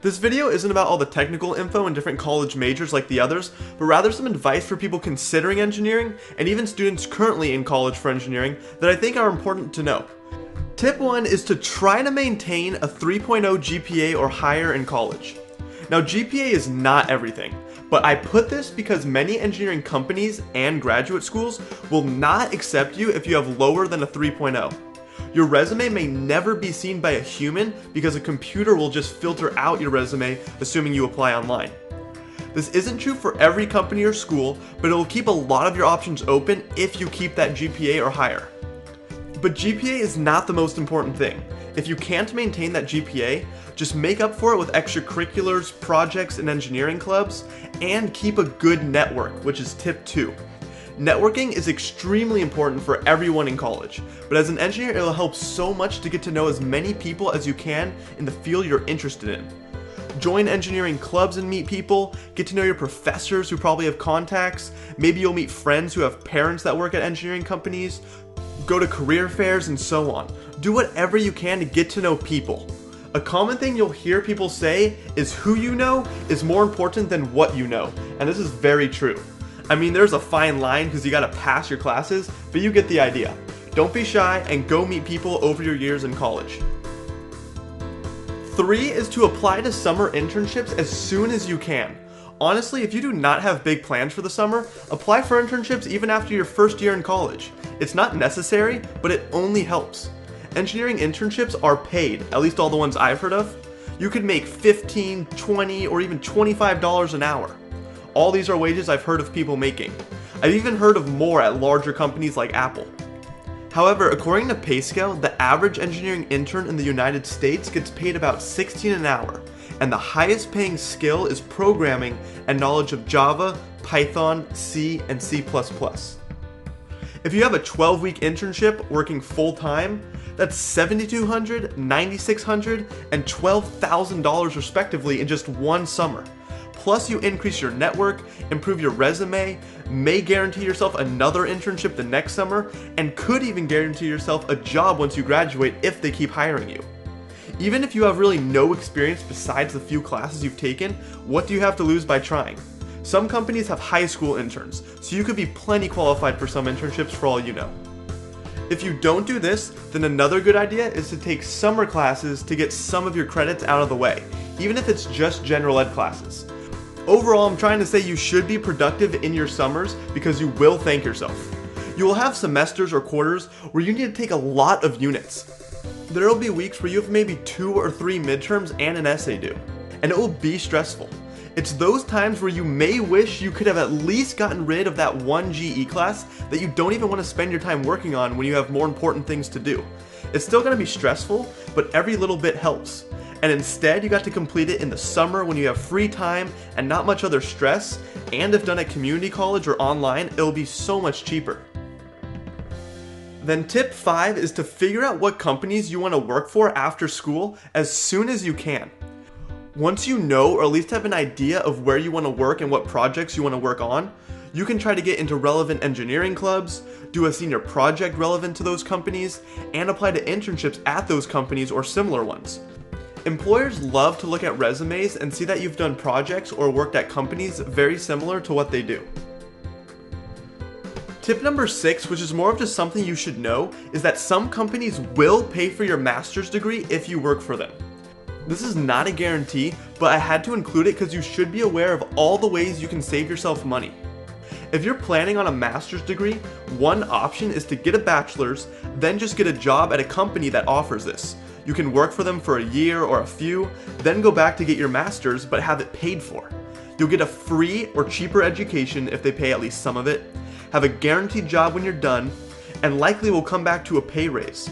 This video isn't about all the technical info in different college majors like the others, but rather some advice for people considering engineering and even students currently in college for engineering that I think are important to know. Tip 1 is to try to maintain a 3.0 GPA or higher in college. Now GPA is not everything, but I put this because many engineering companies and graduate schools will not accept you if you have lower than a 3.0. Your resume may never be seen by a human because a computer will just filter out your resume assuming you apply online. This isn't true for every company or school, but it will keep a lot of your options open if you keep that GPA or higher. But GPA is not the most important thing. If you can't maintain that GPA, just make up for it with extracurriculars, projects, and engineering clubs, and keep a good network, which is tip 2. Networking is extremely important for everyone in college, but as an engineer it will help so much to get to know as many people as you can in the field you're interested in. Join engineering clubs and meet people, get to know your professors who probably have contacts, maybe you'll meet friends who have parents that work at engineering companies, go to career fairs and so on. Do whatever you can to get to know people. A common thing you'll hear people say is who you know is more important than what you know, and this is very true. I mean, there's a fine line because you gotta pass your classes, but you get the idea. Don't be shy and go meet people over your years in college. 3 is to apply to summer internships as soon as you can. Honestly, if you do not have big plans for the summer, apply for internships even after your first year in college. It's not necessary, but it only helps. Engineering internships are paid, at least all the ones I've heard of. You could make $15, $20, or even $25 an hour. All these are wages I've heard of people making. I've even heard of more at larger companies like Apple. However, according to PayScale, the average engineering intern in the United States gets paid about $16 an hour, and the highest paying skill is programming and knowledge of Java, Python, C, and C++. If you have a 12-week internship working full-time, that's $7,200, $9,600, and $12,000 respectively in just one summer. Plus you increase your network, improve your resume, may guarantee yourself another internship the next summer, and could even guarantee yourself a job once you graduate if they keep hiring you. Even if you have really no experience besides the few classes you've taken, what do you have to lose by trying? Some companies have high school interns, so you could be plenty qualified for some internships for all you know. If you don't do this, then another good idea is to take summer classes to get some of your credits out of the way, even if it's just general ed classes. Overall, I'm trying to say you should be productive in your summers because you will thank yourself. You will have semesters or quarters where you need to take a lot of units. There will be weeks where you have maybe 2 or 3 midterms and an essay due, and it will be stressful. It's those times where you may wish you could have at least gotten rid of that one GE class that you don't even want to spend your time working on when you have more important things to do. It's still going to be stressful, but every little bit helps. And instead you got to complete it in the summer when you have free time and not much other stress, and if done at community college or online, it'll be so much cheaper. Then tip 5 is to figure out what companies you want to work for after school as soon as you can. Once you know, or at least have an idea of where you want to work and what projects you want to work on, you can try to get into relevant engineering clubs, do a senior project relevant to those companies, and apply to internships at those companies or similar ones. Employers love to look at resumes and see that you've done projects or worked at companies very similar to what they do. Tip number 6, which is more of just something you should know, is that some companies will pay for your master's degree if you work for them. This is not a guarantee, but I had to include it because you should be aware of all the ways you can save yourself money. If you're planning on a master's degree, one option is to get a bachelor's, then just get a job at a company that offers this. You can work for them for a year or a few, then go back to get your master's but have it paid for. You'll get a free or cheaper education if they pay at least some of it, have a guaranteed job when you're done, and likely will come back to a pay raise.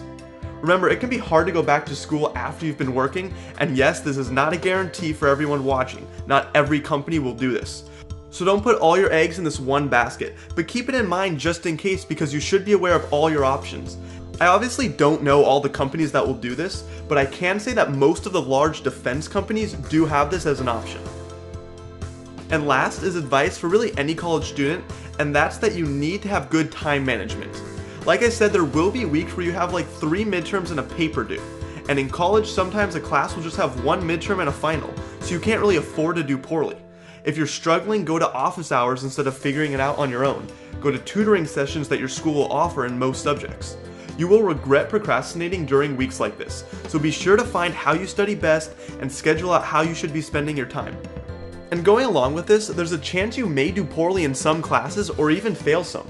Remember, it can be hard to go back to school after you've been working, and yes, this is not a guarantee for everyone watching. Not every company will do this. So don't put all your eggs in this one basket, but keep it in mind just in case because you should be aware of all your options. I obviously don't know all the companies that will do this, but I can say that most of the large defense companies do have this as an option. And last is advice for really any college student, and that's that you need to have good time management. Like I said, there will be weeks where you have like 3 midterms and a paper due. And in college, sometimes a class will just have 1 midterm and a final. so you can't really afford to do poorly. If you're struggling, go to office hours instead of figuring it out on your own. Go to tutoring sessions that your school will offer in most subjects. You will regret procrastinating during weeks like this, so be sure to find how you study best and schedule out how you should be spending your time. And going along with this, there's a chance you may do poorly in some classes or even fail some.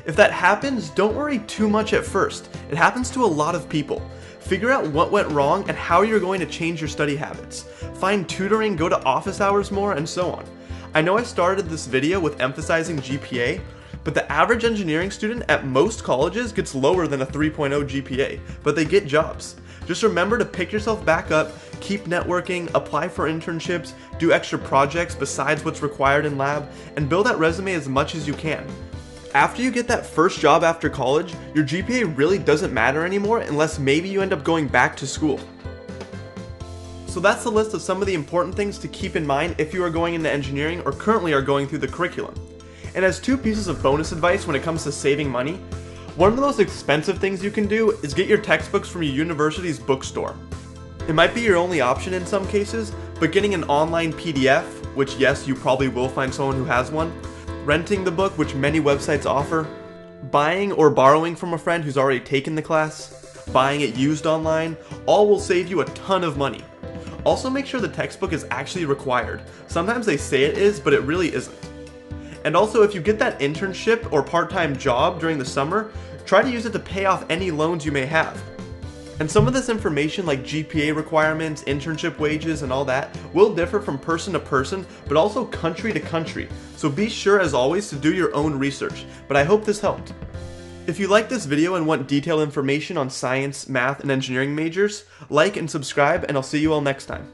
If that happens, don't worry too much at first. It happens to a lot of people. Figure out what went wrong and how you're going to change your study habits. Find tutoring, go to office hours more, and so on. I know I started this video with emphasizing GPA, but the average engineering student at most colleges gets lower than a 3.0 GPA, but they get jobs. Just remember to pick yourself back up, keep networking, apply for internships, do extra projects besides what's required in lab, and build that resume as much as you can. After you get that first job after college, your GPA really doesn't matter anymore unless maybe you end up going back to school. So that's the list of some of the important things to keep in mind if you are going into engineering or currently are going through the curriculum. And as 2 pieces of bonus advice when it comes to saving money, one of the most expensive things you can do is get your textbooks from your university's bookstore. It might be your only option in some cases, but getting an online PDF, which yes, you probably will find someone who has one, renting the book, which many websites offer, buying or borrowing from a friend who's already taken the class, buying it used online, all will save you a ton of money. Also make sure the textbook is actually required. Sometimes they say it is, but it really isn't. And also, if you get that internship or part-time job during the summer, try to use it to pay off any loans you may have. And some of this information like GPA requirements, internship wages, and all that will differ from person to person, but also country to country. So be sure as always to do your own research, but I hope this helped. If you like this video and want detailed information on science, math, and engineering majors, like and subscribe, and I'll see you all next time.